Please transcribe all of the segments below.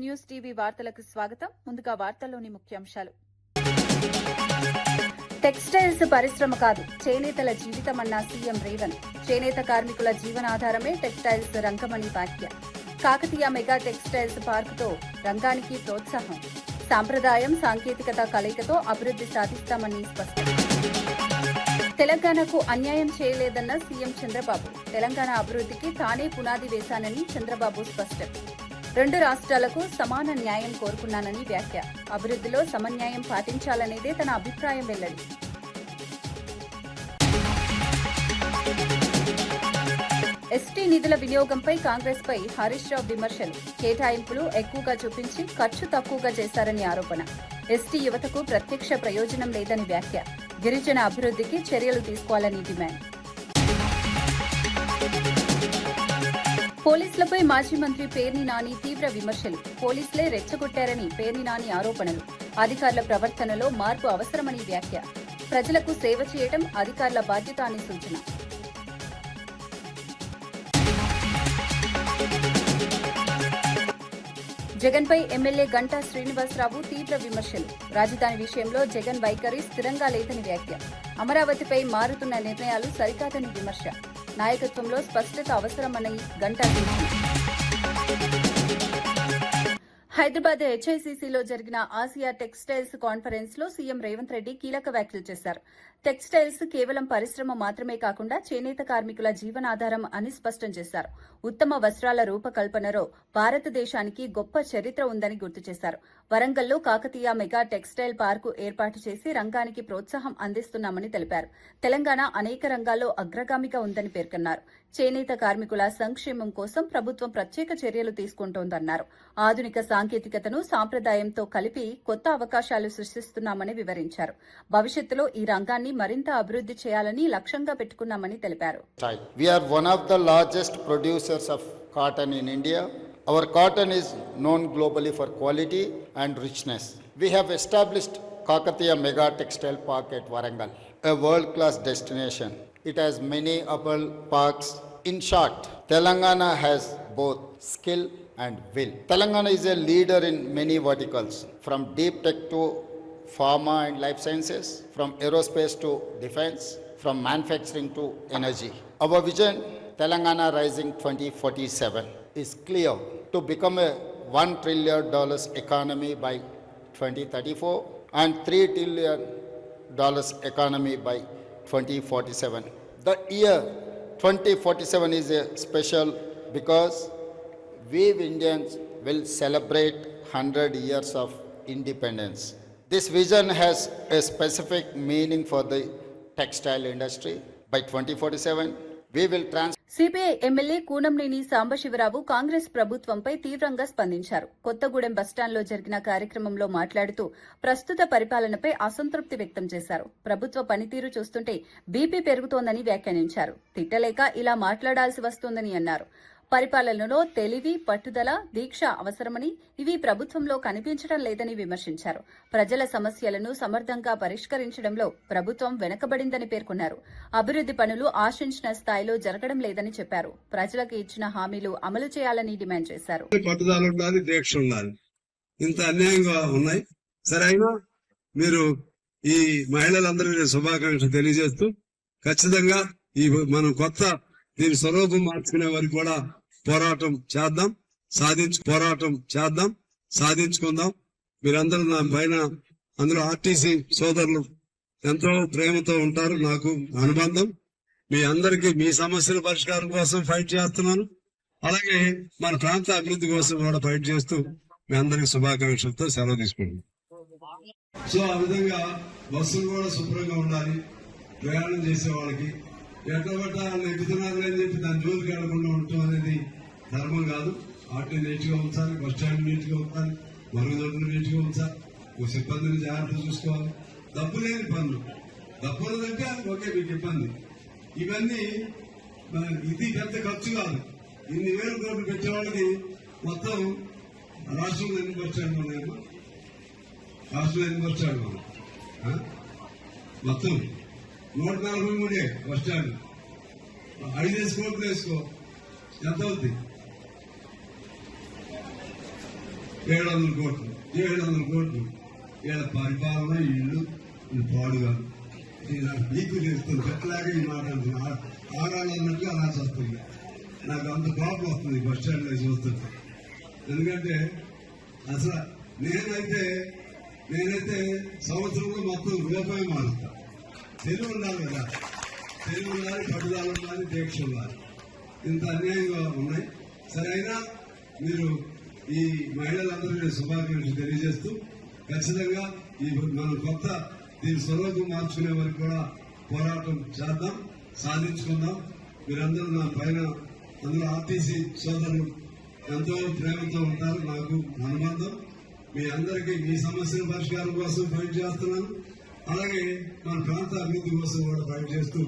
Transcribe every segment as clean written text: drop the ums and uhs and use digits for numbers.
News TV వార్తలకు స్వాగతం. ముందుగా వార్తల్లోని ముఖ్యాంశాలు. టెక్స్టైల్స్ పరిశ్రమ కాదు, చేనేతల జీవితమన్న సీఎం రేవంత్. చేనేత కార్మికుల జీవనాధారమే టెక్స్టైల్స్ రంగమని వ్యాఖ్య. కాకతీయ మెగా టెక్స్టైల్స్ పార్కుతో రంగానికి ప్రోత్సాహం. సాంప్రదాయం సాంకేతికత కలయికతో అభివృద్ధి సాధిస్తామని స్పష్టం. తెలంగాణకు అన్యాయం చేయలేదన్న సీఎం చంద్రబాబు. తెలంగాణ అభివృద్ధికి తానే పునాది వేశానని చంద్రబాబు స్పష్టం. 2 రాష్ట్రాలకు సమాన న్యాయం కోరుకున్నానని వ్యాఖ్య. అభివృద్ధిలో సమన్యాయం పాటించాలనేదే తన అభిప్రాయం వెల్లడి. ఎస్టీ నిధుల వినియోగంపై కాంగ్రెస్ పై హరీష్ రావు విమర్శలు. కేటాయింపులు ఎక్కువగా చూపించి ఖర్చు తక్కువగా చేశారని ఆరోపణ. ఎస్టీ యువతకు ప్రత్యక్ష ప్రయోజనం లేదని వ్యాఖ్య. గిరిజన అభివృద్ధికి చర్యలు తీసుకోవాలని డిమాండ్. పోలీసులపై మాజీ మంత్రి పేర్ని నాని తీవ్ర విమర్శలు. పోలీసులే రెచ్చగొట్టారని పేర్ని నాని ఆరోపణలు. అధికారుల ప్రవర్తనలో మార్పు అవసరమని వ్యాఖ్య. ప్రజలకు సేవ చేయడం అధికారుల బాధ్యత అని సూచన. జగన్పై ఎమ్మెల్యే గంటా శ్రీనివాసరావు తీవ్ర విమర్శలు. రాజధాని విషయంలో జగన్ వైఖరి స్థిరంగా లేదని వ్యాఖ్య. అమరావతిపై మారుతున్న నిర్ణయాలు సరికాదని విమర్శ. నాయకత్వంలో స్పష్టత అవసరమని గంటా సూచన. హైదరాబాద్ హెచ్ఐసిసిలో జరిగిన ఆసియా టెక్స్టైల్స్ కాన్ఫరెన్స్ లో సీఎం రేవంత్ రెడ్డి కీలక వ్యాఖ్యలు చేశారు. టెక్స్టైల్స్ కేవలం పరిశ్రమ మాత్రమే కాకుండా చేనేత కార్మికుల జీవనాధారం అని స్పష్టం చేశారు. ఉత్తమ వస్త్రాల రూపకల్పనలో భారతదేశానికి గొప్ప చరిత్ర ఉందని గుర్తు చేశారు. వరంగల్లో కాకతీయ మెగా టెక్స్టైల్ పార్కు ఏర్పాటు చేసి రంగానికి ప్రోత్సాహం అందిస్తున్నామని తెలిపారు. తెలంగాణ అనేక రంగాల్లో అగ్రగామిగా ఉందని పేర్కొన్నారు. చేనేత కార్మికుల సంక్షేమం కోసం ప్రభుత్వం ప్రత్యేక చర్యలు తీసుకుంటోందన్నారు. ఆధునిక సాంకేతికతను సాంప్రదాయంతో కలిపి కొత్త అవకాశాలు సృష్టిస్తున్నామని వివరించారు. భవిష్యత్తులో ఈ రంగాన్ని మరింత అభివృద్ధి చేయాలని లక్ష్యంగా పెట్టుకున్నామని తెలిపారు. We are one of the largest producers of cotton in India. Our cotton is known globally for quality and richness. We have established Kakatiya Mega Textile Park at Warangal, a world-class destination. It has many apparel parks. In short, Telangana has both skill and will. Telangana is a leader in many verticals, from deep tech to pharma and life sciences, from aerospace to defense, from manufacturing to energy. Our vision, Telangana Rising 2047, is clear: to become a $1 trillion economy by 2034 and $3 trillion economy by 2047. The year 2047 is special because we Indians will celebrate 100 years of independence. This vision has a specific meaning for the textile industry. By 2047, we will CPI MLA Kunamneni Sambasivarao Congress ప్రభుత్వంపై తీవ్రంగా స్పందించారు. కొత్తగూడెం బస్టాండ్లో జరిగిన కార్యక్రమంలో మాట్లాడుతూ ప్రస్తుత పరిపాలనపై అసంతృప్తి వ్యక్తం చేశారు. ప్రభుత్వ పనితీరు చూస్తుంటే బీపీ పెరుగుతోందని వ్యాఖ్యానించారు. తిట్టలేక ఇలా మాట్లాడాల్సి వస్తోందని అన్నారు. పరిపాలనలో తెలివి, పట్టుదల, దీక్ష అవసరమని, ఇవి ప్రభుత్వంలో కనిపించడం లేదని విమర్శించారు. ప్రజల సమస్యలను సమర్థంగా పరిష్కరించడంలో ప్రభుత్వం వెనకబడిందని పేర్కొన్నారు. అభివృద్ది పనులు ఆశించిన స్థాయిలో జరగడం లేదని చెప్పారు. ప్రజలకు ఇచ్చిన హామీలు అమలు చేయాలని డిమాండ్ చేశారు. ఇంత అన్యాయంగా ఉన్నాయి. సరే, అయినా మీరు ఈ మహిళలందరికీ శుభాకాంక్షలు తెలియజేస్తూ ఖచ్చితంగా ఈ మనం కొత్త దీని స్వరూపం మార్చుకునే వరకు కూడా పోరాటం చేద్దాం, సాధించుకుందాం. మీరందరూ నా పైన అందరూ ఆర్టీసీ సోదరులు ఎంతో ప్రేమతో ఉంటారు. నాకు అనుబంధం. మీ అందరికీ మీ సమస్యల పరిష్కారం కోసం ఫైట్ చేస్తున్నాను. అలాగే మన ప్రాంత అభివృద్ధి కోసం కూడా ఫైట్ చేస్తూ మీ అందరికి శుభాకాంక్షలతో సెలవు తీసుకుంటాం. సో ఆ విధంగా బస్సులు కూడా శుభ్రంగా ఉండాలి. ప్రయాణం చేసే వాళ్ళకి ఎట్లా ఎక్కుతున్నారు అని చెప్పి దాని జోలికి వెళ్లకుండా ఉండటం అనేది ధర్మం కాదు. ఆటో నీట్ గా ఉంచాలి, బస్ స్టాండ్ నీట్ గా ఉంచాలి, మరుగుదొడ్లు నీట్ గా ఉంచాలి, సిబ్బందిని జాగ్రత్త చూసుకోవాలి. డబ్బు లేని పనులు, డబ్బులు దగ్గర ఓకే మీకు ఇబ్బంది. ఇవన్నీ ఇది పెద్ద ఖర్చు కాదు. ఇన్ని వేల కోట్లు పెట్టే వాళ్ళకి మొత్తం రాష్ట్రంలో ఎన్ని బస్ స్టాండ్లు ఉన్నాయమ్మా? రాష్ట్రంలో ఎన్ని బస్ స్టాండ్లు ఉన్నాయి? మొత్తం 143 బస్ స్టాండ్. 5 కోట్లు వేసుకో, ఎంత అవుద్ది? 700 కోట్లు 700 కోట్లు వీళ్ళ పరిపాలన ఇల్లు పాడుగా నీకు తెలుస్తుంది ఎట్లాగే ఈ మాట అంటున్నా ఆడాలన్నట్టు అలా వస్తుంది. నాకు అంత కోపం వస్తుంది బస్ స్టాండ్ లో చూస్తుంటే. ఎందుకంటే అసలు నేనైతే సంవత్సరంలో మొత్తం రూపాయి మారుతా. తెలివి ఉండాలి కదా, తెలివి ఉండాలి, పట్టుదల ఉండాలి, దీక్ష ఉండాలి. ఇంత అన్యాయంగా ఉన్నాయి. సరే అయినా మీరు ఈ మహిళలందరూ శుభాకాంక్షలు తెలియజేస్తూ ఖచ్చితంగా ఈ మనం కొత్త దీని స్వరూపం మార్చుకునే వరకు కూడా పోరాటం చేద్దాం, సాధించుకుందాం. మీరందరూ నా పైన అందులో ఆర్టీసీ సోదరులు ఎంతో ప్రేమతో ఉంటారు. నాకు అనుబంధం. మీ అందరికీ మీ సమస్యల పరిష్కారం కోసం ఫైట్ చేస్తున్నాను. అలాగే మన ప్రాంత అభివృద్ధి కోసం కూడా ఫైట్ చేస్తూ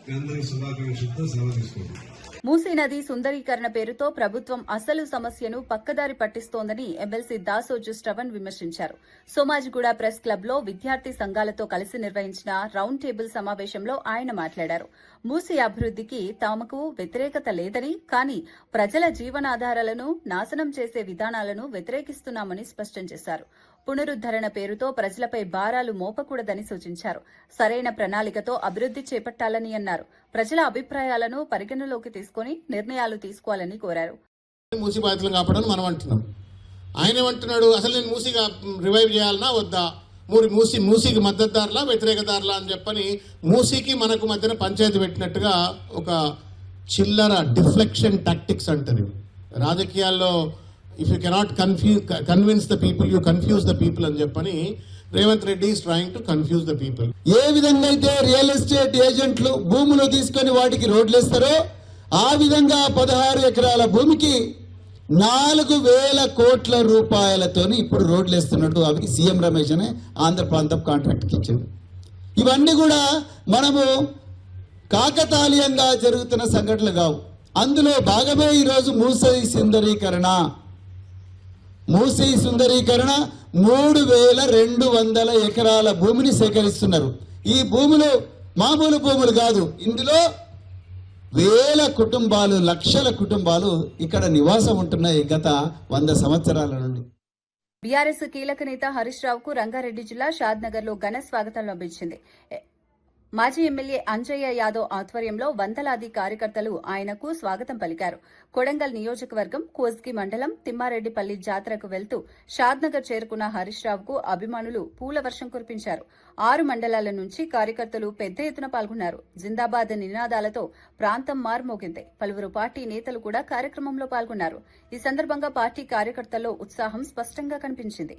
మీ అందరికీ శుభాకాంక్షలతో సెలవు తీసుకుంటున్నాను. మూసీ నది సుందరీకరణ పేరుతో ప్రభుత్వం అసలు సమస్యను పక్కదారి పట్టిస్తోందని ఎమ్మెల్సీ దాసోజు శ్రవణ్ విమర్శించారు. సోమాజిగూడ ప్రెస్ క్లబ్ లో విద్యార్థి సంఘాలతో కలిసి నిర్వహించిన రౌండ్ టేబుల్ సమావేశంలో ఆయన మాట్లాడారు. మూసీ అభివృద్దికి తమకు వ్యతిరేకత లేదని, కానీ ప్రజల జీవనాధారాలను నాశనం చేసే విధానాలను వ్యతిరేకిస్తున్నామని స్పష్టం చేశారు. పునరుద్దరణ పేరుతో ప్రజలపై భారాలు మోపకూడదని సూచించారు. సరైన ప్రణాళికతో అభివృద్ది చేపట్టాలని అన్నారు. ప్రజల అభిప్రాయాలను పరిగణలోకి తీసుకుని నిర్ణయాలు తీసుకోవాలని కోరారు. మూసీ బాధితులను కాపాడని మనం అంటున్నాం. ఆయన ఏమంటున్నాడు, అసలు నేను మూసీగా రివైవ్ చేయాలన్నా వద్దా, మూసీకి మద్దతుదారులా వ్యతిరేకదారులా అని చెప్పని మూసీకి మనకు మధ్యన పంచాయతీ పెట్టినట్టుగా ఒక చిల్లర డిఫ్లెక్షన్ టాక్టిక్స్ అంటారు రాజకీయాల్లో. If you cannot convince the people, you confuse the people అని చెప్పని Revanth Reddy is trying to confuse the people. ఏ విధంగా అయితే రియల్ ఎస్టేట్ ఏజెంట్లు భూములు తీసుకొని వాటికి రోడ్లు వేస్తారో ఆ విధంగా 16 ఎకరాల భూమికి 4,000 కోట్ల రూపాయలతోని ఇప్పుడు రోడ్లు వేస్తున్నట్టు అవి సీఎం రమేష్ అనే ఆంధ్ర ప్రాంతం కాంట్రాక్ట్కి ఇచ్చాడు. ఇవన్నీ కూడా మనము కాకతాళీయంగా జరుగుతున్న సంఘటనలు కావు. అందులో భాగమే ఈరోజు మూసీ సుందరీకరణ 3,200 ఎకరాల భూమిని సేకరిస్తున్నారు. ఈ భూములు మామూలు భూములు కాదు. ఇందులో వేల కుటుంబాలు, లక్షల కుటుంబాలు ఇక్కడ నివాసం ఉంటున్నాయి గత 100 సంవత్సరాల నుండి. బీఆర్ఎస్ కీలక నేత హరీష్ రావుకు రంగారెడ్డి జిల్లా షాద్నగర్ లో ఘన స్వాగతం లభించింది. మాజీ ఎమ్మెల్యే అంజయ్య యాదవ్ ఆధ్వర్యంలో వందలాది కార్యకర్తలు ఆయనకు స్వాగతం పలికారు. కొడంగల్ నియోజకవర్గం కోస్గి మండలం తిమ్మారెడ్డిపల్లి జాతరకు వెళ్తూ షాద్నగర్ చేరుకున్న హరీష్ రావుకు అభిమానులు పూల వర్షం కురిపించారు. 6 మండలాల నుంచి కార్యకర్తలు పెద్ద ఎత్తున పాల్గొన్నారు. జిందాబాద్ నినాదాలతో ప్రాంతం మార్మోగింది. పలువురు పార్టీ నేతలు కూడా కార్యక్రమంలో పాల్గొన్నారు. ఈ సందర్భంగా పార్టీ కార్యకర్తల్లో ఉత్సాహం స్పష్టంగా కనిపించింది.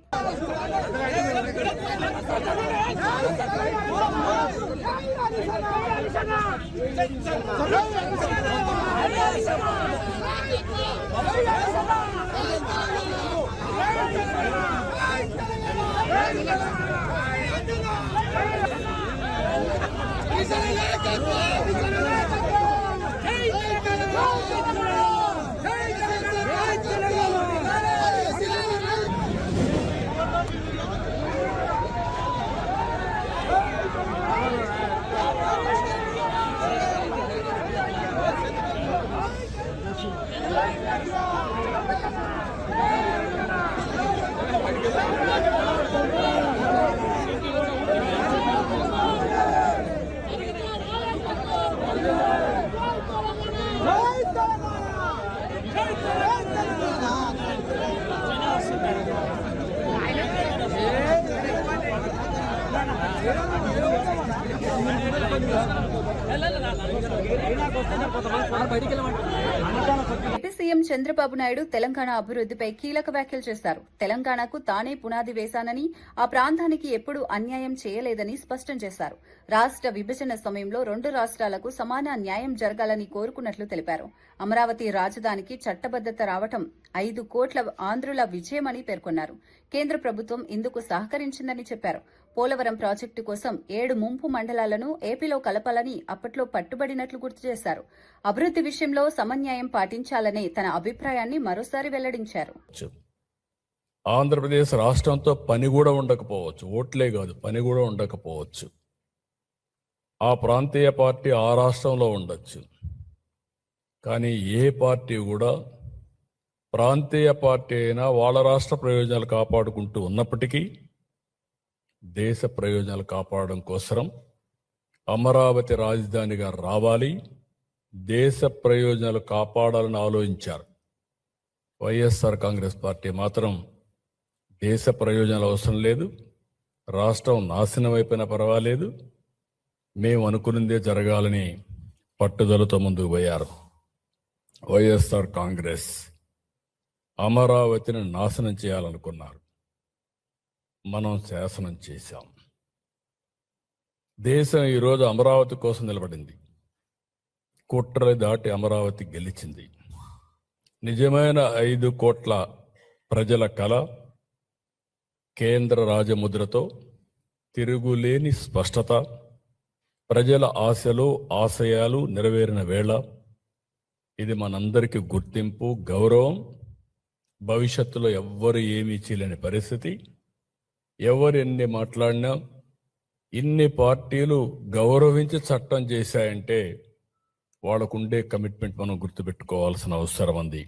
ఏపీ సీఎం చంద్రబాబు నాయుడు తెలంగాణ అభివృద్దిపై కీలక వ్యాఖ్యలు చేశారు. తెలంగాణకు తానే పునాది వేశానని, ఆ ప్రాంతానికి ఎప్పుడూ అన్యాయం చేయలేదని స్పష్టం చేశారు. రాష్ట్ర విభజన సమయంలో 2 రాష్ట్రాలకు సమాన న్యాయం జరగాలని కోరుకున్నట్లు తెలిపారు. అమరావతి రాజధానికి చట్టబద్దత రావటం 5 కోట్ల ఆంధ్రుల విజయమని పేర్కొన్నారు. కేంద్ర ప్రభుత్వం ఇందుకు సహకరించిందని చెప్పారు. పోలవరం ప్రాజెక్టు కోసం 7 ముంపు మండలాలను ఏపీలో కలపాలని అప్పట్లో పట్టుబడినట్లు గుర్తు చేశారు. అభివృద్ది విషయంలో సమన్యాయం పాటించాలనే తన అభిప్రాయాన్ని మరోసారి వెల్లడించారు. ఆంధ్రప్రదేశ్ రాష్ట్రంతో పని కూడా ఉండకపోవచ్చు, ఓట్లే కాదు పని కూడా ఉండకపోవచ్చు. ఆ ప్రాంతీయ పార్టీ ఆ రాష్ట్రంలో ఉండొచ్చు, కానీ ఏ పార్టీ కూడా ప్రాంతీయ పార్టీ అయినా వాళ్ళ రాష్ట్ర ప్రయోజనాలు కాపాడుకుంటూ ఉన్నప్పటికీ దేశ ప్రయోజనాలు కాపాడడం కోసం అమరావతి రాజధానిగా రావాలి, దేశ ప్రయోజనాలు కాపాడాలని ఆలోచించారు. వైఎస్ఆర్ కాంగ్రెస్ పార్టీ మాత్రం దేశ ప్రయోజనాలు అవసరం లేదు, రాష్ట్రం నాశనం అయిపోయినా పర్వాలేదు, మేము అనుకున్నదే జరగాలని పట్టుదలతో ముందుకు పోయారు. వైఎస్ఆర్ కాంగ్రెస్ అమరావతిని నాశనం చేయాలనుకున్నారు, మనం శాసనం చేశాం. దేశం ఈరోజు అమరావతి కోసం నిలబడింది. కుట్రలు దాటి అమరావతి గెలిచింది. నిజమైన 5 కోట్ల ప్రజల కల కేంద్ర రాజముద్రతో తిరుగులేని స్పష్టత, ప్రజల ఆశలు ఆశయాలు నెరవేరిన వేళ ఇది మనందరికీ గుర్తింపు, గౌరవం. భవిష్యత్తులో ఎవ్వరు ఏమీ చేయలేని పరిస్థితి. ఎవరు ఎన్ని మాట్లాడినా, ఇన్ని పార్టీలు గౌరవించి చట్టం చేశాయంటే వాళ్ళకుండే కమిట్మెంట్ మనం గుర్తుపెట్టుకోవాల్సిన అవసరం ఉంది.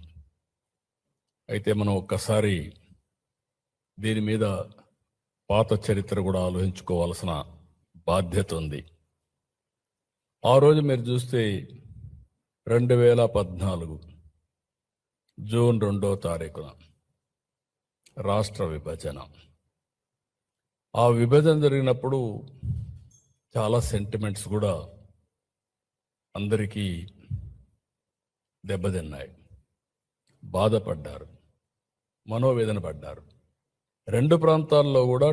అయితే మనం ఒక్కసారి దీని మీద పాత చరిత్ర కూడా ఆలోచించుకోవాల్సిన బాధ్యత ఉంది. ఆ రోజు మీరు చూస్తే 2014 జూన్ 2వ తారీఖున రాష్ట్ర విభజన. ఆ విభజన జరిగినప్పుడు చాలా సెంటిమెంట్స్ కూడా అందరికీ దెబ్బతిన్నాయి, బాధపడ్డారు, మనోవేదన పడ్డారు. 2 ప్రాంతాల్లో కూడా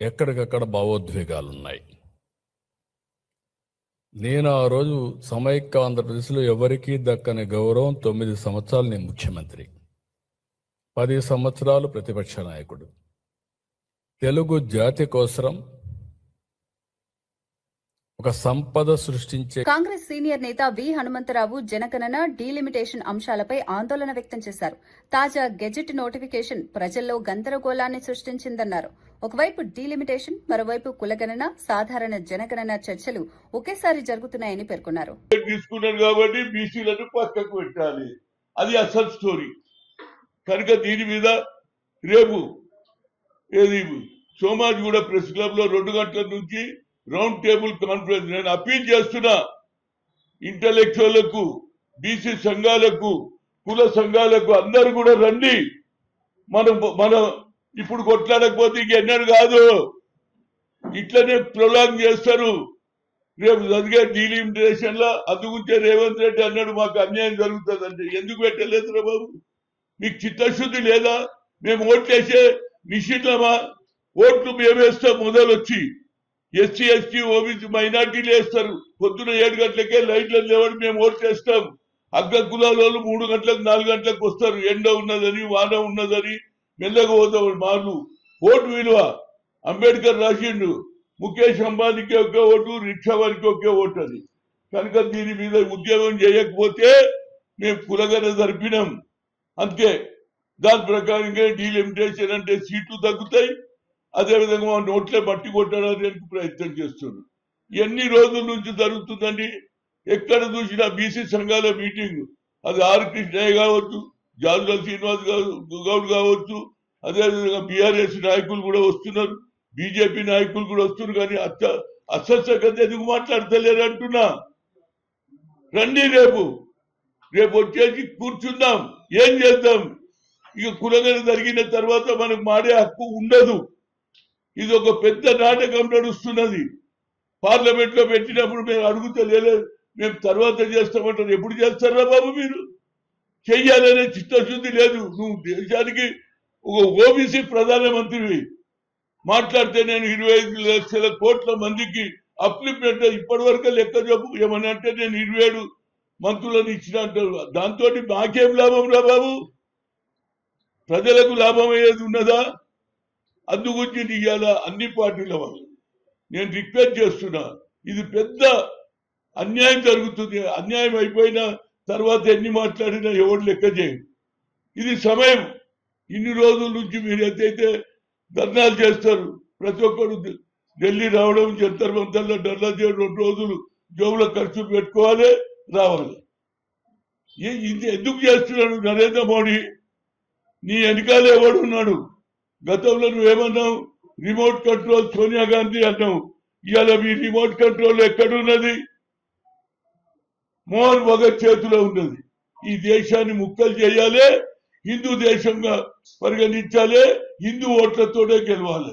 ఎక్కడికక్కడ భావోద్వేగాలున్నాయి. నేను ఆ రోజు సమైక్య ఆంధ్రప్రదేశ్లో ఎవరికీ దక్కని గౌరవం, 9 సంవత్సరాలు నేను ముఖ్యమంత్రి, 10 సంవత్సరాలు ప్రతిపక్ష నాయకుడు, తెలుగు జాతి కోసం ఒక సంపద సృష్టించే. కాంగ్రెస్ సీనియర్ నేత వి హనుమంతరావు జనగణన డీలిమిటేషన్ అంశాలపై ఆందోళన వ్యక్తం చేశారు. తాజా గెజెట్ నోటిఫికేషన్ ప్రజల్లో గందరగోళాన్ని సృష్టించిందన్నారు. ఒకవైపు డీలిమిటేషన్, మరోవైపు కులగణన, సాధారణ జనగణన చర్చలు ఒకేసారి జరుగుతున్నాయని పేర్కొన్నారు. తీసుకున్నారు కాబట్టి బీసీలను పక్కకు పెట్టాలి, అది అసలు స్టోరీ. కనుక దీని మీద రేపు సోమాజిగూడ ప్రెస్ క్లబ్ లో 2 గంటల నుంచి రౌండ్ టేబుల్ కాన్ఫరెన్స్. నేను అప్పీల్ చేస్తున్నా ఇంటలెక్చువల్లకు, బీసీ సంఘాలకు, కుల సంఘాలకు అందరూ కూడా రండి. మనం ఇప్పుడు కొట్లాడకపోతే ఇంకెన్నడూ కాదు, ఇట్లనే ప్రొలాంగ్ చేస్తారు. రేపు జరిగే డీలిమిటేషన్ లో అందుకుంటే రేవంత్ రెడ్డి అన్నాడు మాకు అన్యాయం జరుగుతుంది అంటే ఎందుకు పెట్టలేదు బాబు? మీకు చిత్తశుద్ధి లేదా? మేము ఓట్లేసే నిషిద్ధమా? ఓట్లు మేమేస్తాం మొదలొచ్చి. ఎస్సీ ఎస్టీ ఓబీసీ మైనార్టీలు వేస్తారు. పొద్దున 7 గంటలకే లైట్లను లేవని మేము ఓట్లు వేస్తాం. అగ్ర కులాల వాళ్ళు 3 గంటలకు 4 గంటలకు వస్తారు. ఎండ ఉన్నదని, వాన ఉన్నదని మెల్లగా పోతాం. మాలు ఓటు విలువ అంబేద్కర్ రాసిండు, ముఖేష్ అంబానీకి ఒకే ఓటు, రిక్షా వారికి ఒకే ఓటు అని. కనుక దీని మీద ఉద్యోగం చేయకపోతే మేము కులగన జరిపినాం అంతే. దాని ప్రకారంగా డీలిమిటేషన్ అంటే సీట్లు తగ్గుతాయి, అదేవిధంగా నోట్లే మట్టి కొట్టడానికి ప్రయత్నం చేస్తున్నారు. ఎన్ని రోజుల నుంచి జరుగుతుందండి? ఎక్కడ చూసినా బీసీ సంఘాల మీటింగ్, అది ఆర్ కృష్ణయ్య కావచ్చు, జాజుల శ్రీనివాస్ గౌడ్ కావచ్చు, అదేవిధంగా బీఆర్ఎస్ నాయకులు కూడా వస్తున్నారు, బీజేపీ నాయకులు కూడా వస్తున్నారు. కానీ అసలు ఎందుకు మాట్లాడతలేరు అంటున్నా. రండి, రేపు వచ్చేసి కూర్చుందాం, ఏం చేద్దాం. ఇక కులగన జరిగిన తర్వాత మనకు మాడే హక్కు ఉండదు. ఇది ఒక పెద్ద నాటకం నడుస్తున్నది. పార్లమెంట్ లో పెట్టినప్పుడు మేము అడుగుతలేదు, మేము తర్వాత చేస్తామంటారు. ఎప్పుడు చేస్తారా బాబు? మీరు చెయ్యాలనే చిత్తశుద్ధి లేదు. నువ్వు దేశానికి ఒక ఓబీసీ ప్రధానమంత్రివి మాట్లాడితే నేను 25 లక్షల కోట్ల మందికి అప్లిమెంట్ ఇప్పటి వరకు లెక్క చెప్పు. ఏమని అంటే నేను 27 మంత్రులను ఇచ్చిన అంటారు. దాంతో మాకేం లాభం రా బాబు? ప్రజలకు లాభం అయ్యేది ఉన్నదా? అందుగురించి ఇవాళ అన్ని పార్టీల వాళ్ళు నేను రిక్వెస్ట్ చేస్తున్నా, ఇది పెద్ద అన్యాయం జరుగుతుంది. అన్యాయం అయిపోయిన తర్వాత ఎన్ని మాట్లాడినా ఎవరు లెక్క చేయరు. ఇది సమయం. ఇన్ని రోజుల నుంచి మీరు ఎంతైతే ధర్నాలు చేస్తారు, ప్రతి ఒక్కరు ఢిల్లీ రావడం, జంతర్ మంతర్లో ధర్నా చేయడం, 2 రోజులు జోబులో ఖర్చు పెట్టుకోవాలి, రావాలి. ఇది ఎందుకు చేస్తున్నాడు నరేంద్ర మోడీ? నీ వెనకాల ఎవడున్నాడు? గతంలో నువ్వేమన్నావు? రిమోట్ కంట్రోల్ సోనియా గాంధీ అన్నావు. ఇవాళ మీ రిమోట్ కంట్రోల్ ఎక్కడున్నది? మోహన్ భగత్ చేతిలో ఉన్నది. ఈ దేశాన్ని ముక్కలు చేయాలి, హిందూ దేశంగా పరిగణించాలి, హిందూ ఓట్లతోనే గెలవాలి.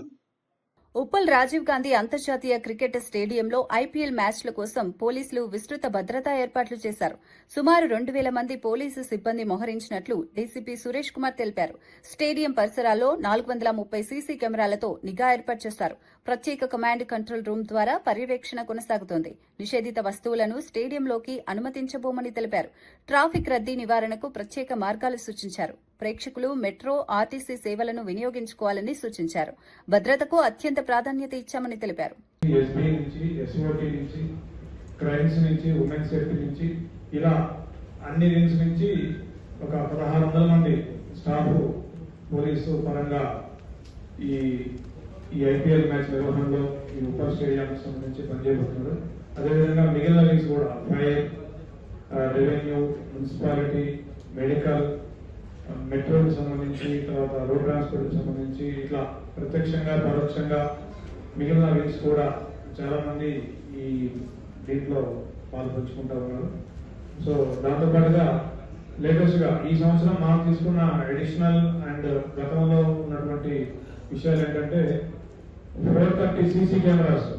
ఉప్పల్ రాజీవ్ గాంధీ అంతర్జాతీయ క్రికెట్ స్టేడియంలో ఐపీఎల్ మ్యాచ్ల కోసం పోలీసులు విస్తృత భద్రతా ఏర్పాట్లు చేశారు. సుమారు 2,000 మంది పోలీసు సిబ్బంది మోహరించినట్లు డీసీపీ సురేష్ కుమార్ తెలిపారు. స్టేడియం పరిసరాల్లో 430 సీసీ కెమెరాలతో నిఘా ఏర్పాటు చేశారు. ప్రత్యేక కమాండ్ కంట్రోల్ రూమ్ ద్వారా పర్యవేక్షణ కొనసాగుతోంది. నిషేధిత వస్తువులను స్టేడియంలోకి అనుమతించబోమని తెలిపారు. ట్రాఫిక్ రద్దీ నివారణకు ప్రత్యేక మార్గాలు సూచించారు. ప్రేక్షకులు మెట్రో, ఆర్టీసీ సేవలను వినియోగించుకోవాలని సూచించారు. భద్రతకు అత్యంత ప్రాధాన్యత ఇచ్చామని తెలిపారు. ఎస్బీ నుంచి, ఎస్ఓటీ నుంచి, క్రైమ్స్ నుంచి, ఉమెన్ సేఫ్టీ నుంచి, ఇలా అన్ని వింగ్స్ నుంచి ఒక 1,600 మంది స్టాఫ్ పోలీసు పరంగా ఈ ఐపీఎల్ మ్యాచ్ నిర్వహణలో ఈ ఉప్పల్ స్టేడియం సంబంధించి పనిచేయబోతున్నారు. అదేవిధంగా మిగిలిన వింగ్స్ కూడా ఫైర్, రెవెన్యూ, మున్సిపాలిటీ, మెడికల్, మెట్రోకి సంబంధించి, తర్వాత రోడ్ ట్రాన్స్పోర్ట్కి సంబంధించి ఇట్లా ప్రత్యక్షంగా పరోక్షంగా మిగిలిన వింగ్స్ కూడా చాలా మంది ఈ దీంట్లో పాల్పంచుకుంటా ఉన్నారు. సో దాంతోపాటుగా లేటెస్ట్ గా ఈ సంవత్సరం మనం తీసుకున్న అడిషనల్ అండ్ గతంలో ఉన్నటువంటి విషయాలు ఏంటంటే 430 సీసీ కెమెరాస్,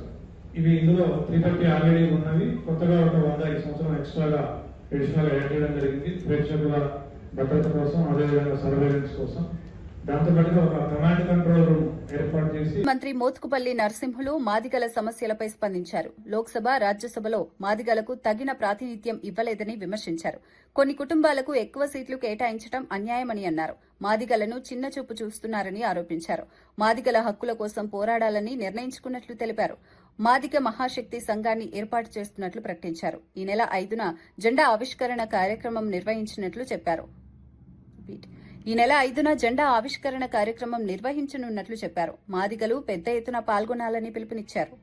ఇవి ఇందులో 330 ఆల్రెడీ ఉన్నవి. కొత్తగా ఒక 100 ఈ సంవత్సరం ఎక్స్ట్రాగా అడిషనల్ యాడ్ చేయడం జరిగింది ప్రేక్షకుల భద్రత కోసం, అదేవిధంగా సర్వేలెన్స్ కోసం. దాంతోపాటుగా ఒక కమాండ్ కంట్రోల్ రూమ్ ఏర్పాటు చేసి మంత్రి మోత్కుపల్లి నరసింహులు మాదిగల సమస్యలపై స్పందించారు. లోక్సభ, రాజ్యసభలో మాదిగలకు తగిన ప్రాతినిధ్యం ఇవ్వలేదని విమర్శించారు. కొన్ని కుటుంబాలకు ఎక్కువ సీట్లు కేటాయించడం అన్యాయమని అన్నారు. మాదిగలను చిన్నచూపు చూస్తున్నారని ఆరోపించారు. మాదిగల హక్కుల కోసం పోరాడాలని నిర్ణయించుకున్నట్లు తెలిపారు. మాదిగ మహాశక్తి సంఘాన్ని ఏర్పాటు చేస్తున్నట్లు ప్రకటించారు. ఈ నెల 5న జెండా ఆవిష్కరణ కార్యక్రమం నిర్వహించినట్లు చెప్పారు. మాదిగలు పెద్ద ఎత్తున పాల్గొనాలని పిలుపునిచ్చారు.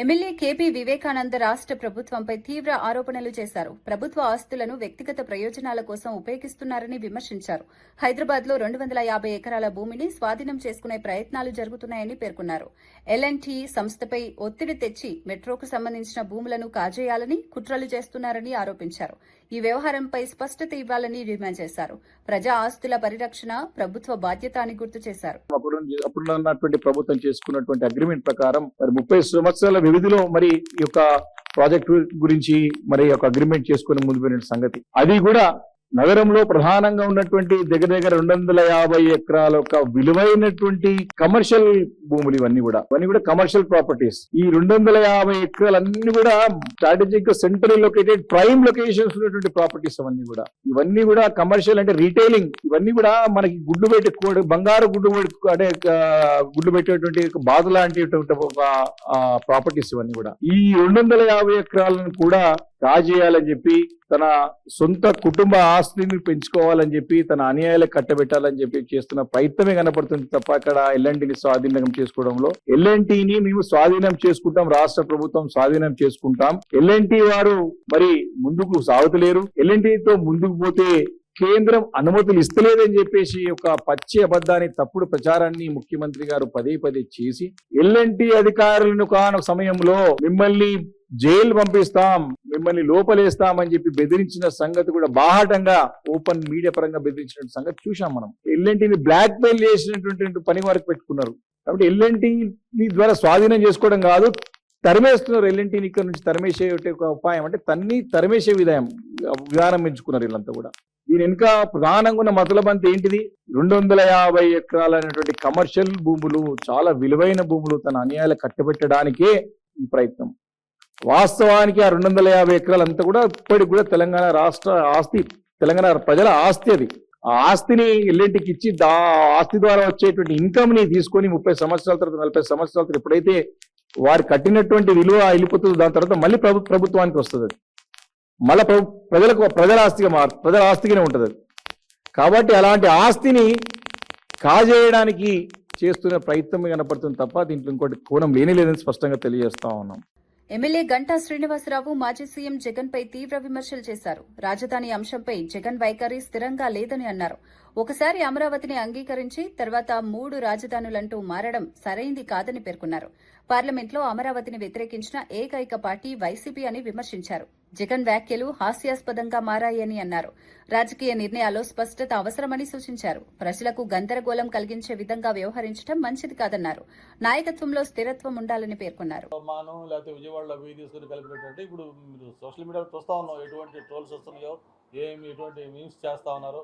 ఎమ్మెల్యే కేపీ వివేకానంద రాష్ట్ర ప్రభుత్వంపై తీవ్ర ఆరోపణలు చేశారు. ప్రభుత్వ ఆస్తులను వ్యక్తిగత ప్రయోజనాల కోసం ఉపయోగిస్తున్నారని విమర్శించారు. హైదరాబాద్లో 250 ఎకరాల భూమిని స్వాధీనం చేసుకునే ప్రయత్నాలు జరుగుతున్నాయని పేర్కొన్నారు. ఎల్ఎన్టీ సంస్థపై ఒత్తిడి తెచ్చి మెట్రోకు సంబంధించిన భూములను కాజేయాలని కుట్రలు చేస్తున్నారని ఆరోపించారు. ఈ వ్యవహారంపై స్పష్టత ఇవ్వాలని డిమాండ్ చేశారు. ప్రజా ఆస్తుల పరిరక్షణ ప్రభుత్వ బాధ్యత అని గుర్తు చేశారు. అప్పుడున్నటువంటి ప్రభుత్వం చేసుకున్నటువంటి అగ్రిమెంట్ ప్రకారం మరి 30 సంవత్సరాల వ్యవధిలో మరి ఈ యొక్క ప్రాజెక్టు గురించి మరి ఒక అగ్రిమెంట్ చేసుకుని ముందు పోయిన సంగతి. అది కూడా నగరంలో ప్రధానంగా ఉన్నటువంటి దగ్గర 250 ఎకరాల యొక్క విలువైనటువంటి కమర్షియల్ భూములు ఇవన్నీ కూడా కమర్షియల్ ప్రాపర్టీస్. ఈ 250 ఎకరాలన్నీ కూడా strategic central located prime locations ఉన్నటువంటి ప్రాపర్టీస్ ఇవన్నీ కూడా కమర్షియల్ అంటే రీటైలింగ్. ఇవన్నీ కూడా మనకి గుడ్లు పెట్టి బంగారు గుడ్లు పెట్టేటువంటి బాధ లాంటి ప్రాపర్టీస్ ఇవన్నీ కూడా. ఈ 250 ఎకరాలను కూడా కాజేయాలని చెప్పి, తన సొంత కుటుంబ ఆస్తిని పెంచుకోవాలని చెప్పి, తన అన్యాయాలకు కట్టబెట్టాలని చెప్పి చేస్తున్న ప్రయత్నమే కనపడుతుంది తప్ప అక్కడ ఎల్ఎన్టీని స్వాధీనం చేసుకోవడంలో. ఎల్ఎన్టీని మేము స్వాధీనం చేసుకుంటాం, రాష్ట్ర ప్రభుత్వం స్వాధీనం చేసుకుంటాం. ఎల్ఎన్టీ వారు మరి ముందుకు సాగుతలేరు. ఎల్ఎన్టీతో ముందుకు పోతే కేంద్రం అనుమతులు ఇస్తలేదని చెప్పేసి ఒక పచ్చి అబద్ధాన్ని, తప్పుడు ప్రచారాన్ని ముఖ్యమంత్రి గారు పదే చేసి ఎల్ఎన్టీ అధికారులను కాని సమయంలో మిమ్మల్ని జైలు పంపిస్తాం, మిమ్మల్ని లోపలేస్తామని చెప్పి బెదిరించిన సంగతి కూడా బాహాటంగా ఓపెన్ మీడియా పరంగా బెదిరించిన సంగతి చూసాం మనం. ఎల్ఎన్టీని బ్లాక్ మెయిల్ చేసినటువంటి పని వరకు పెట్టుకున్నారు. కాబట్టి ఎల్ఎన్టీని ద్వారా స్వాధీనం చేసుకోవడం కాదు, తరిమేస్తున్నారు. ఎల్ఎన్టీని ఇక్కడ నుంచి తరిమేసే ఒక ఉపాయం అంటే తరిమేసే విధానం ఎంచుకున్నారు వీళ్ళంతా కూడా. దీని ఇంకా ప్రధానంగా ఉన్న మతలబంతి ఏంటిది? 250 ఎకరాలు అనేటువంటి కమర్షియల్ భూములు, చాలా విలువైన భూములు తన అన్యాయాలు కట్టబెట్టడానికే ఈ ప్రయత్నం. వాస్తవానికి ఆ 250 ఎకరాలంతా కూడా ఇప్పటికి కూడా తెలంగాణ రాష్ట్ర ఆస్తి, తెలంగాణ ప్రజల ఆస్తి. అది ఆ ఆస్తిని ఎల్ఎన్టీకి ఇచ్చి ఆస్తి ద్వారా వచ్చేటువంటి ఇన్కమ్ ని తీసుకొని 30 సంవత్సరాల తర్వాత 40 సంవత్సరాల తర్వాత ఎప్పుడైతే వారు కట్టినటువంటి విలువ వెళ్ళిపోతుందో దాని తర్వాత మళ్ళీ ప్రభుత్వానికి వస్తుంది. అది మళ్ళీ ప్రజల ఆస్తిగానే ఉంటుంది అది. కాబట్టి అలాంటి ఆస్తిని కాజేయడానికి చేస్తున్న ప్రయత్నం కనపడుతుంది తప్ప దీంట్లో ఇంకోటి కోణం లేదని స్పష్టంగా తెలియజేస్తా ఉన్నాం. ఎమ్మెల్యే గంటా శ్రీనివాసరావు మాజీ సీఎం జగన్ పై తీవ్ర విమర్శలు చేశారు. రాజధాని అంశంపై జగన్ వైఖరి స్థిరంగా లేదని అన్నారు. ఒకసారి అమరావతిని అంగీకరించి తర్వాత 3 రాజధానులంటూ మారడం సరైంది కాదని పేర్కొన్నారు. పార్లమెంట్లో అమరావతిని వ్యతిరేకించిన ఏకైక పార్టీ వైసీపీ అని విమర్శించారు. జగన్ వ్యాఖ్యలు హాస్యాస్పదంగా మారాయని అన్నారు. రాజకీయ నిర్ణయాల్లో స్పష్టత అవసరమని సూచించారు. ప్రజలకు గందరగోళం కలిగించే విధంగా వ్యవహరించడం మంచిది కాదన్నారు. నాయకత్వంలో స్థిరత్వం ఉండాలని పేర్కొన్నారు. లేకపోతే విజయవాడలో అవి తీసుకుని కలిపినట్టు ఇప్పుడు మీరు సోషల్ మీడియాలో చూస్తా ఉన్నాం, ఎటువంటి ట్రోల్స్ వస్తున్నాయో, ఎటువంటి మీమ్స్ చేస్తా ఉన్నారో.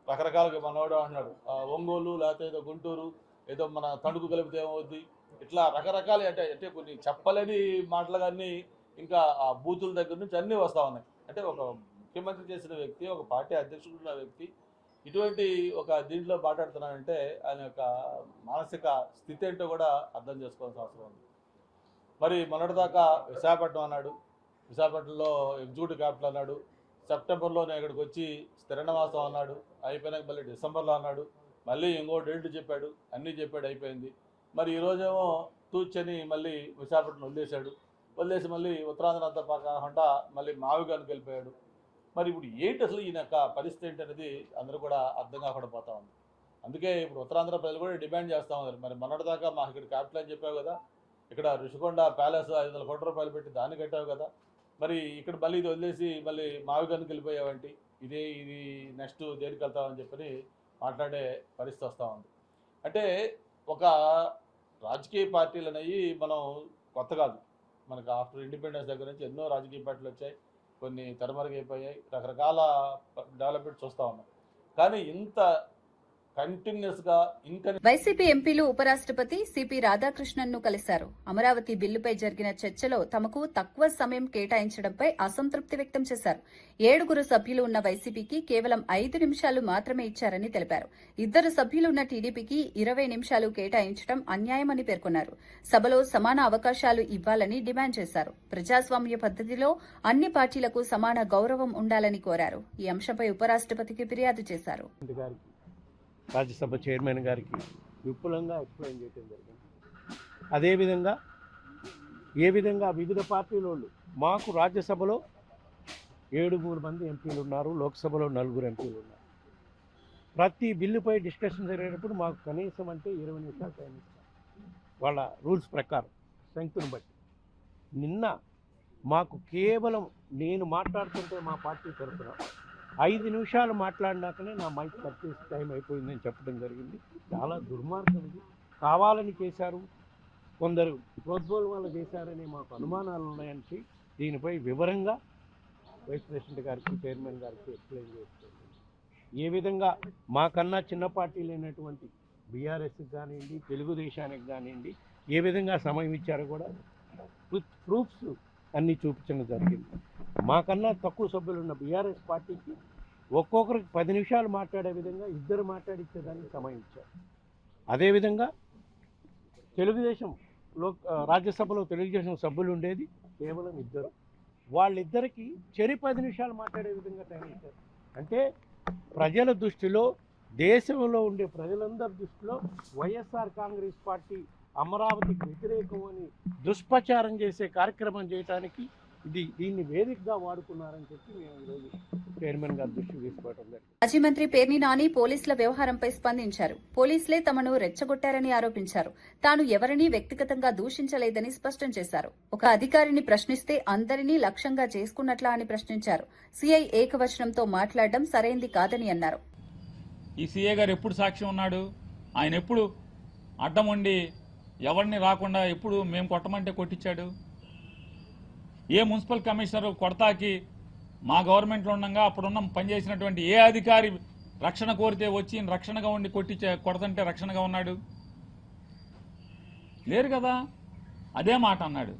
రకరకాలుగా మనవాడు అంటున్నాడు ఒంగోలు లేకపోతే ఏదో గుంటూరు ఏదో మన తణుకు కలిపితే ఏమవుద్ది, ఇట్లా రకరకాల అంటే కొన్ని చెప్పలేని మాటలు కానీ ఇంకా ఆ బూతుల దగ్గర నుంచి అన్నీ వస్తూ ఉన్నాయి. అంటే ఒక ముఖ్యమంత్రి చేసిన వ్యక్తి, ఒక పార్టీ అధ్యక్షుడు ఉన్న వ్యక్తి ఇటువంటి ఒక దీంట్లో మాట్లాడుతున్నాడంటే ఆయన యొక్క మానసిక స్థితి ఏంటో కూడా అర్థం చేసుకోవాల్సిన అవసరం ఉంది. మరి మొన్నటిదాకా విశాఖపట్నం అన్నాడు, విశాఖపట్నంలో ఎగ్జిక్యూటివ్ క్యాపిటల్ అన్నాడు, సెప్టెంబర్లోనే ఇక్కడికి వచ్చి స్థిర నివాసం అన్నాడు, అయిపోయినాక మళ్ళీ డిసెంబర్లో అన్నాడు, మళ్ళీ ఇంకో డేట్ చెప్పాడు, అన్నీ చెప్పాడు, అయిపోయింది. మరి ఈరోజేమో తూచని మళ్ళీ విశాఖపట్నం వదిలేసి మళ్ళీ ఉత్తరాంధ్ర అంతా కాకుండా మళ్ళీ మావిగానికి వెళ్ళిపోయాడు. మరి ఇప్పుడు ఏంటి అసలు ఈయన యొక్క పరిస్థితి ఏంటి అనేది అందరూ కూడా అర్థం కాకుండా పోతా ఉంది. అందుకే ఇప్పుడు ఉత్తరాంధ్ర ప్రజలు కూడా డిమాండ్ చేస్తూ ఉన్నారు. మరి మొన్నటిదాకా మాకు ఇక్కడ క్యాపిటల్ అని చెప్పావు కదా, ఇక్కడ ఋషికొండ ప్యాలెస్ 500 కోట్ల రూపాయలు పెట్టి దాన్ని కట్టావు కదా, మరి ఇక్కడ మళ్ళీ ఇది వదిలేసి మళ్ళీ మావిగానికి వెళ్ళిపోయావంటి, ఇది నెక్స్ట్ దేనికి వెళ్తామని చెప్పని మాట్లాడే పరిస్థితి వస్తూ ఉంది. అంటే ఒక రాజకీయ పార్టీలు అనేవి మనం కొత్త కాదు, మనకు ఆఫ్టర్ ఇండిపెండెన్స్ దగ్గర నుంచి ఎన్నో రాజకీయ పార్టీలు వచ్చాయి, కొన్ని తెరమరుగైపోయాయి, రకరకాల డెవలప్మెంట్ చూస్తూ ఉన్నాం. కానీ ఇంత కంటిన్యూస్గా వైసీపీ ఎంపీలు ఉపరాష్ట్రపతి సిపి రాధాకృష్ణన్ను కలిశారు. అమరావతి బిల్లుపై జరిగిన చర్చలో తమకు తక్కువ సమయం కేటాయించడంపై అసంతృప్తి వ్యక్తం చేశారు. 7 సభ్యులు ఉన్న వైసీపీకి కేవలం 5 నిమిషాలు మాత్రమే ఇచ్చారని తెలిపారు. 2 సభ్యులు ఉన్న టీడీపీకి 20 నిమిషాలు కేటాయించడం అన్యాయమని పేర్కొన్నారు. సభలో సమాన అవకాశాలు ఇవ్వాలని డిమాండ్ చేశారు. ప్రజాస్వామ్య పద్దతిలో అన్ని పార్టీలకు సమాన గౌరవం ఉండాలని కోరారు. ఈ అంశంపై ఉపరాష్ట్రపతికి ఫిర్యాదు చేశారు. రాజ్యసభ చైర్మన్ గారికి విపులంగా ఎక్స్ప్లెయిన్ చేయడం జరిగింది. అదేవిధంగా ఏ విధంగా వివిధ పార్టీల వాళ్ళు, మాకు రాజ్యసభలో 7 మంది ఎంపీలు ఉన్నారు, లోక్సభలో 4 ఎంపీలు ఉన్నారు. ప్రతి బిల్లుపై డిస్కషన్ జరిగేటప్పుడు మాకు కనీసం అంటే 20 నిమిషాలు టైం ఇస్తారు వాళ్ళ రూల్స్ ప్రకారం, స్ట్రెంగ్త్ను బట్టి. నిన్న మాకు కేవలం నేను మాట్లాడుతుంటే మా పార్టీ తరఫున 5 నిమిషాలు మాట్లాడినాకనే నా మైక్ కట్ చేసి టైం అయిపోయిందని చెప్పడం జరిగింది. చాలా దుర్మార్గం ఇది. కావాలని చేశారు, కొందరు ప్రోద్బోధనలు చేశారని మాకు అనుమానాలు ఉన్నాయని దీనిపై వివరంగా వైస్ ప్రెసిడెంట్ గారికి, చైర్మన్ గారికి ఎక్స్ప్లెయిన్ చేస్తుంది. ఏ విధంగా మాకన్నా చిన్న పార్టీలు అయినటువంటి బీఆర్ఎస్కి కానివ్వండి, తెలుగుదేశానికి కానివ్వండి ఏ విధంగా సమయం ఇచ్చారో కూడా ప్రూఫ్స్ అన్నీ చూపించడం జరిగింది. మాకన్నా తక్కువ సభ్యులు ఉన్న బీఆర్ఎస్ పార్టీకి ఒక్కొక్కరికి 10 నిమిషాలు మాట్లాడే విధంగా 2 మాట్లాడించేదానికి సమయం ఇచ్చారు. అదేవిధంగా రాజ్యసభలో తెలుగుదేశం సభ్యులు ఉండేది కేవలం 2. వాళ్ళిద్దరికి 10 నిమిషాలు మాట్లాడే విధంగా టైం ఇచ్చారు. అంటే ప్రజల దృష్టిలో, దేశంలో ఉండే ప్రజలందరి దృష్టిలో వైఎస్ఆర్ కాంగ్రెస్ పార్టీ అమరావతికి వ్యతిరేకం అని దుష్ప్రచారం చేసే కార్యక్రమం చేయడానికి దీన్ని వేదికగా వాడుకున్నారని చెప్పి మేము ఈరోజు చైర్మన్ గారి దృష్టికి తీసుకోవడం జరిగింది. మాజీ మంత్రి పేర్ని నాని పోలీసుల వ్యవహారంపై స్పందించారు. పోలీసులే తమను రెచ్చగొట్టారని ఆరోపించారు. తాను ఎవరినీ వ్యక్తిగతంగా దూషించలేదని స్పష్టం చేశారు. ఒక అధికారిని ప్రశ్నిస్తే అందరినీ లక్ష్యంగా చేసుకున్నట్లా అని ప్రశ్నించారు. సీఐ ఏకవచనంతో మాట్లాడడం సరైంది కాదని అన్నారు. ఈ సీఏ గారు ఎప్పుడు సాక్ష్యం ఉన్నాడు? ఆయన ఎప్పుడు అడ్డం ఉండి ఎవరిని రాకుండా ఎప్పుడు మేము కొట్టమంటే కొట్టించాడు? ఏ మున్సిపల్ కమిషనర్ కొడతాకి మా గవర్నమెంట్లో ఉండగా అప్పుడున్న పనిచేసినటువంటి ఏ అధికారి రక్షణ కోరితే వచ్చి రక్షణగా ఉండి కొడతంటే రక్షణగా ఉన్నాడు? లేరు కదా. అదే మాట అన్నాడు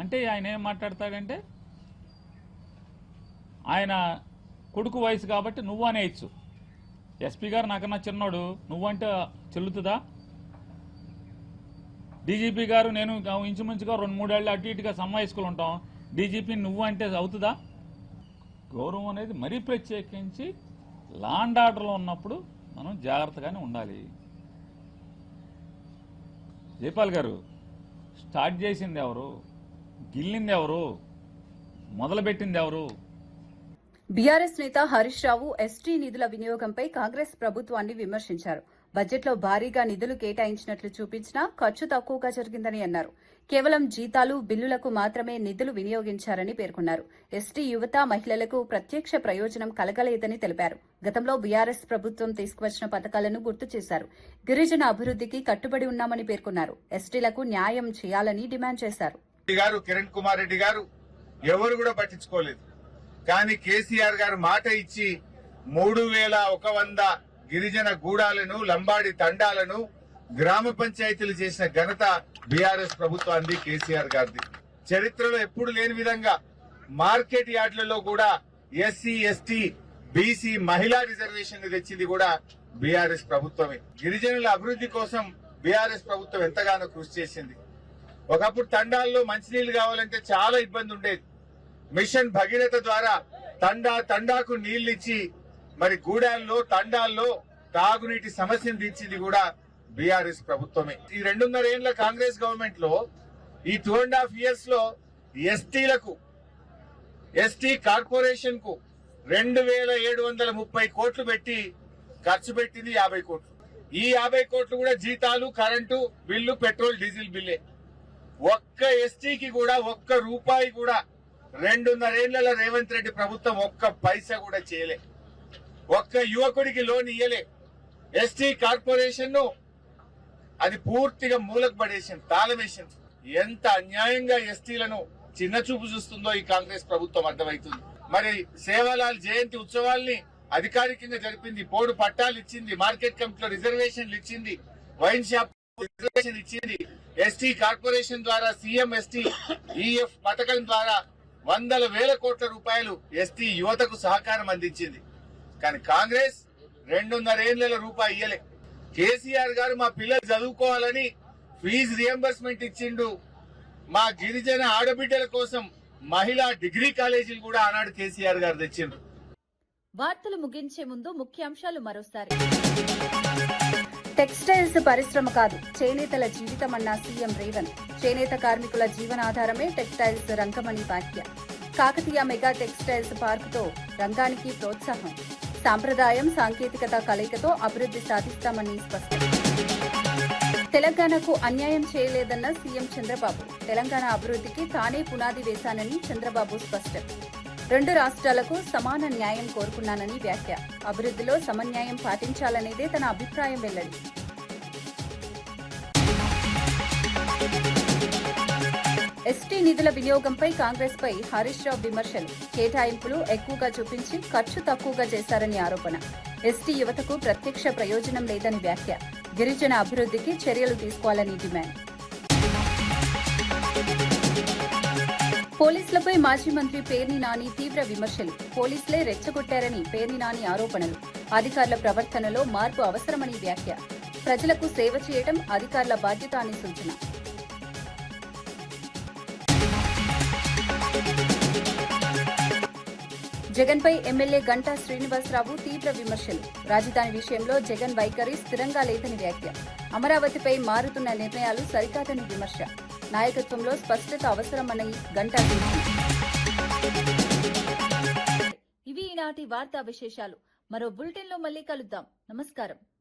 అంటే ఆయన ఏం మాట్లాడతాడంటే ఆయన కొడుకు వయసు కాబట్టి నువ్వు అనేయచ్చు. ఎస్పీ గారు నాకన్నా చిన్నోడు, నువ్వంటే చెల్లుతుందా? డీజీపీ గారు నేను ఇంచుమించుగా 2-3 ఏళ్ళు అటు ఇటుగా సమ్మాయిస్కులు ఉంటాం. డీజీపీ నువ్వు అంటే అవుతుందా? గౌరవం అనేది మరీ ప్రత్యేకించి లాండ్ ఆర్డర్లో ఉన్నప్పుడు మనం జాగ్రత్తగానే ఉండాలి. జైపాల్ గారు స్టార్ట్ చేసింది ఎవరు? గిల్లింది ఎవరు? మొదలుపెట్టింది ఎవరు? బీఆర్ఎస్ నేత హరీష్ రావు ఎస్టీ నిధుల వినియోగంపై కాంగ్రెస్ ప్రభుత్వాన్ని విమర్శించారు. బడ్జెట్లో భారీగా నిధులు కేటాయించినట్లు చూపించినా ఖర్చు తక్కువగా జరిగిందని అన్నారు. కేవలం జీతాలు, బిల్లులకు మాత్రమే నిధులు వినియోగించారని పేర్కొన్నారు. ఎస్టీ యువత, మహిళలకు ప్రత్యక్ష ప్రయోజనం కలగలేదని తెలిపారు. గతంలో బీఆర్ఎస్ ప్రభుత్వం తీసుకువచ్చిన పథకాలను గుర్తు చేశారు. గిరిజన అభివృద్ధికి కట్టుబడి ఉన్నామని పేర్కొన్నారు. ఎస్టీలకు న్యాయం చేయాలని డిమాండ్ చేశారు. కిరణ్ కుమార్ రెడ్డి గారు ఎవరు కూడా పట్టించుకోలేదు. కానీ కేసీఆర్ గారు మాట ఇచ్చి 3100 గిరిజన గూడాలను, లంబాడి తండాలను గ్రామ పంచాయతీలు చేసిన ఘనత బీఆర్ఎస్ ప్రభుత్వాన్ని, కేసీఆర్ గారిది. చరిత్రలో ఎప్పుడు లేని విధంగా మార్కెట్ యార్డులలో కూడా ఎస్సీ, ఎస్టీ, బీసీ మహిళా రిజర్వేషన్ తెచ్చింది కూడా బీఆర్ఎస్ ప్రభుత్వమే. గిరిజనుల అభివృద్ధి కోసం బీఆర్ఎస్ ప్రభుత్వం ఎంతగానో కృషి చేసింది. ఒకప్పుడు తండాల్లో మంచినీళ్లు కావాలంటే చాలా ఇబ్బంది ఉండేది. మిషన్ భగీరథ ద్వారా తండాకు నీళ్లు ఇచ్చి మరి గూడాల్లో, తండాల్లో తాగునీటి సమస్యను తీర్చింది కూడా బీఆర్ఎస్ ప్రభుత్వమే. ఈ 2.5 ఏళ్ల కాంగ్రెస్ గవర్నమెంట్ లో, ఈ 2.5 years లో ఎస్టీలకు, ఎస్టీ కార్పొరేషన్ కు 2730 కోట్లు పెట్టి ఖర్చు పెట్టింది 50 కోట్లు. ఈ 50 కోట్లు కూడా జీతాలు, కరెంటు బిల్లు, పెట్రోల్, డీజిల్ బిల్లే. ఒక్క ఎస్టీకి కూడా ఒక్క రూపాయి కూడా 2.5 ఏళ్ల రేవంత్ రెడ్డి ప్రభుత్వం ఒక్క పైసా కూడా చేయలే. ఒక్క యువకుడికి లోన్ ఇయ్యలే. ఎస్టీ కార్పొరేషన్ ను అది పూర్తిగా మూలకు పడేసింది, తాళమేసింది. ఎంత అన్యాయంగా ఎస్టీలను చిన్న చూపు చూస్తుందో ఈ కాంగ్రెస్ ప్రభుత్వం అర్థమవుతుంది. మరి సేవాలాల్ జయంతి ఉత్సవాల్ని అధికారికంగా జరిపింది, పోడు పట్టాలు ఇచ్చింది, మార్కెట్ కమిటీలో రిజర్వేషన్లు ఇచ్చింది, వైన్ షాప్ రిజర్వేషన్ ఇచ్చింది. ఎస్టీ కార్పొరేషన్ ద్వారా సీఎం ఎస్టీ ఈఎఫ్ పథకం ద్వారా 100,000 కోట్ల రూపాయలు ఎస్టీ యువతకు సహకారం అందించింది. కానీ కాంగ్రెస్ 2.5 ఏళ్ల రూపాయి ఇయ్యలే. కేసీఆర్ గారు మా పిల్లలు చదువుకోవాలని ఫీజు రియంబర్స్మెంట్ ఇచ్చిండు. మా గిరిజన ఆడబిడ్డల కోసం మహిళా డిగ్రీ కాలేజీలు కూడా ఆనాడు కేసీఆర్ గారు తెచ్చిండ్రు. వార్తలు ముగించే ముందు ముఖ్యాంశాలు మరోసారి. టెక్స్టైల్స్ పరిశ్రమ కాదు, చేనేతల జీవితమన్న సీఎం రేవంత్. చేనేత కార్మికుల జీవనాధారమే టెక్స్టైల్స్ రంగమని వ్యాఖ్య. కాకతీయ మెగా టెక్స్టైల్స్ పార్కుతో రంగానికి ప్రోత్సాహం. సాంప్రదాయం, సాంకేతికత కలయికతో అభివృద్ధి సాధిస్తామని స్పష్టం. తెలంగాణకు అన్యాయం చేయలేదన్న సీఎం చంద్రబాబు. తెలంగాణ అభివృద్ధికి తానే పునాది వేశానని చంద్రబాబు స్పష్టం. 2 రాష్ట్రాలకు సమాన న్యాయం కోరుకున్నానని వ్యాఖ్య. అభివృద్ధిలో సమన్యాయం పాటించాలనేదే తన అభిప్రాయం వెల్లడి. ఎస్టీ నిధుల వినియోగంపై కాంగ్రెస్ పై హరీష్ రావు విమర్శలు. కేటాయింపులు ఎక్కువగా చూపించి ఖర్చు తక్కువగా చేశారని ఆరోపణ. ఎస్టీ యువతకు ప్రత్యక్ష ప్రయోజనం లేదని వ్యాఖ్య. గిరిజన అభివృద్ధికి చర్యలు తీసుకోవాలని డిమాండ్. పోలీసులపై మాజీ మంత్రి పేర్ని నాని తీవ్ర విమర్శలు. పోలీసులే రెచ్చగొట్టారని పేర్ని నాని ఆరోపణలు. అధికారుల ప్రవర్తనలో మార్పు అవసరమని వ్యాఖ్య. ప్రజలకు సేవ చేయడం అధికారుల బాధ్యత అని సూచన. జగన్పై ఎమ్మెల్యే గంటా శ్రీనివాసరావు తీవ్ర విమర్శలు. రాజధాని విషయంలో జగన్ వైఖరి స్థిరంగా లేదని వ్యాఖ్య. అమరావతిపై మారుతున్న నిర్ణయాలు సరికాదని విమర్శ. నాయకత్వంలో స్పష్టత అవసరమని గంటా సూచన. ఇవి ఈనాటి వార్తా విశేషాలు. మరో బులెటిన్లో మళ్ళీ కలుద్దాం. నమస్కారం.